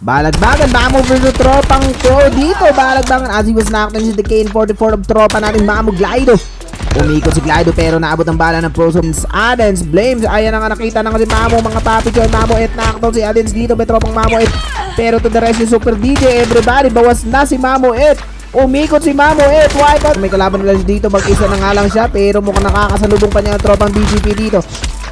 Balagbagan, Mamo versus tropang Crow dito. Balagbagan as he was knocked into the KN44 of tropa natin, Mamo Glido. Umikot si Glido pero naabot ang bala ng Prosums. Adens, Blames, ayan ang nakita na kasi Mamo, mga papi ko. Mamo et knockdown si Adens dito, may tropang Mamo et. Pero to the rest yung Super DJ, everybody, bawas na si Mamo et. Umikot si Mamo et, wipeout. May kalaban nila dito, mag-isa na nga lang siya pero mukhang nakakasalubong pa niya ang tropang BGP dito.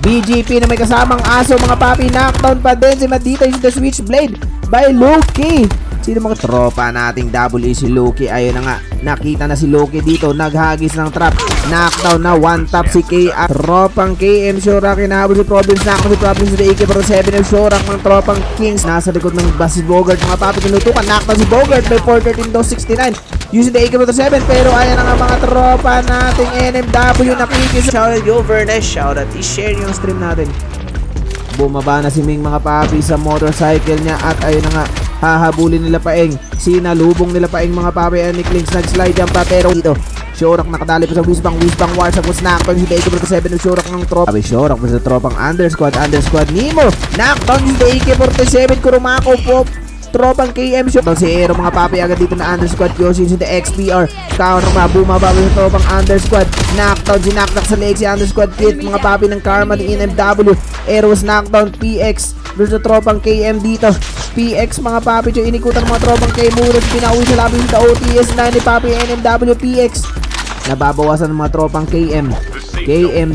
BGP na may kasamang aso, mga papi, knockdown pa din si Matt dito yung the Switchblade by Loki. Sino mga tropa nating double E si Loki? Ayun na nga, nakita na si Loki dito, naghagis ng trap, knockdown na, one tap si KM. Tropang KM Shorak, inahabol si Province, knockdown si Province sa AK-47 ng Shorak ng tropang Kings. Nasa likod ng bus si Bogart, mga papi, tinutukan, knockdown si Bogart by 413-69 using the AK-47, pero ayan na nga mga tropa nating NMW nakikis. Shoutout yo Vernes, shoutout, i-share yung stream natin. Bumaba na si Ming, mga papi, sa motorcycle niya at ayun na nga, hahabulin nila Paeng, sinalubong nila Paeng, mga papi, and Nicklinks nag-slide jump pa pero dito Shorak nakadali pa sa Wisbang war sa knockdown si AK-47 ng Shorak ng tropa. Shorak pa sa tropang Undersquad Nemo, knockdown si AK-47 Kurumako po tropang KM shoot. Si Aero, mga papi, agad dito na Undersquad Yoshi si the XPR. Counter ma, bumaba sa tropang Undersquad. Knockdown, sinaknak sa leg si Undersquad Kit, mga papi ng Karma ng NMW. Aero was knockdown, PX versus tropang KM dito. PX, mga papi, siya inikutan ng mga tropang KM. Murad, pinauwi sa labi sa OTS 9 ni papi NMW. PX nababawasan ng mga tropang KM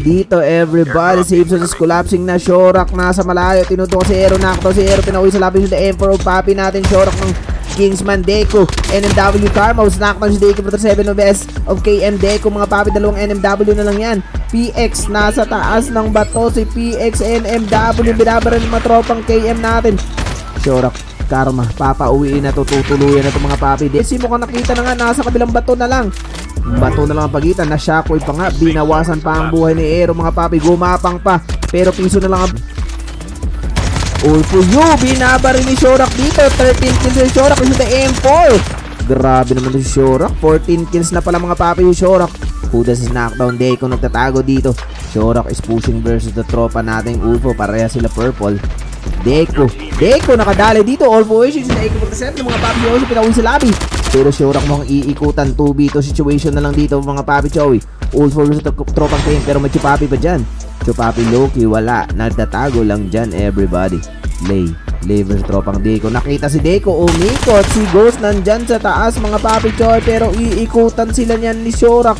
dito, everybody. Safe is collapsing na. Shorak nasa malayo, tinutukan si Aero, knockdown si Aero, pinauwi sa labi sa Emperor of papi natin. Shorak ng Kingsman Deco, NMW Karma was knockdown si Deco for 7 of S of KM Deco, mga papi, dalawang NMW na lang yan. PX nasa taas ng bato, si PX NMW binabara ng mga tropang KM natin. Shorak Karma, papauwiin na to, tutuluyan na to, mga papi. Desi mo kung nakita na nga, nasa kabilang bato na lang. Bato na lang ang pagitan, na shockwave pa nga, binawasan pa ang buhay ni Aero, mga papi, gumapang pa, pero piso na lang ang all for you. Binabari ni Shorak dito, 13 kills si Shorak with the M4. Grabe naman si Shorak, 14 kills na pala, mga papi, yung Shorak. Hudas is knockdown, Deco nagtatago dito. Shorak is pushing versus the tropa nating Ulfo, pareha sila purple. Deco nakadali dito, all for you, si AK-47 ng mga papi Yoshi, pinawin sa lobby. Pero Shorak mo ang iikutan, 2v2 situation na lang dito, mga papi Chowi. Ulfo versus the tropang Kane, pero may Chupapi pa dyan. Chupapi Loki, wala, nagtatago lang dyan, everybody. Lay versus tropang Deco, nakita si Deco, umikot, si Ghost nandyan sa taas, mga papi Chowi, pero iikutan sila niyan ni Shorak.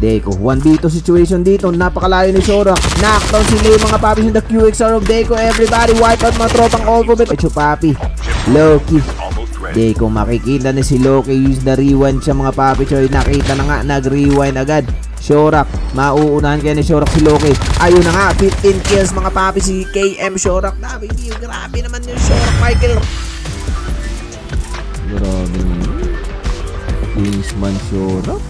Deco, 1v2 situation dito, napakalayo ni Shorak. Knockdown si Lay, mga papi, the QXR of Deco, everybody, wipe out mga tropang alphabet. Chupapi, Loki, Deco, makikita na si Loki, use the rewind siya, mga papi Choy, nakita na nga, nag-rewind agad. Shorak, mauunahan kaya ni Shorak si Loki. Ayun na nga, 15 kills, mga papi, si KM Shorak. Grabe naman yung Shorak, Michael. Grabe naman. Kingsman Shorak.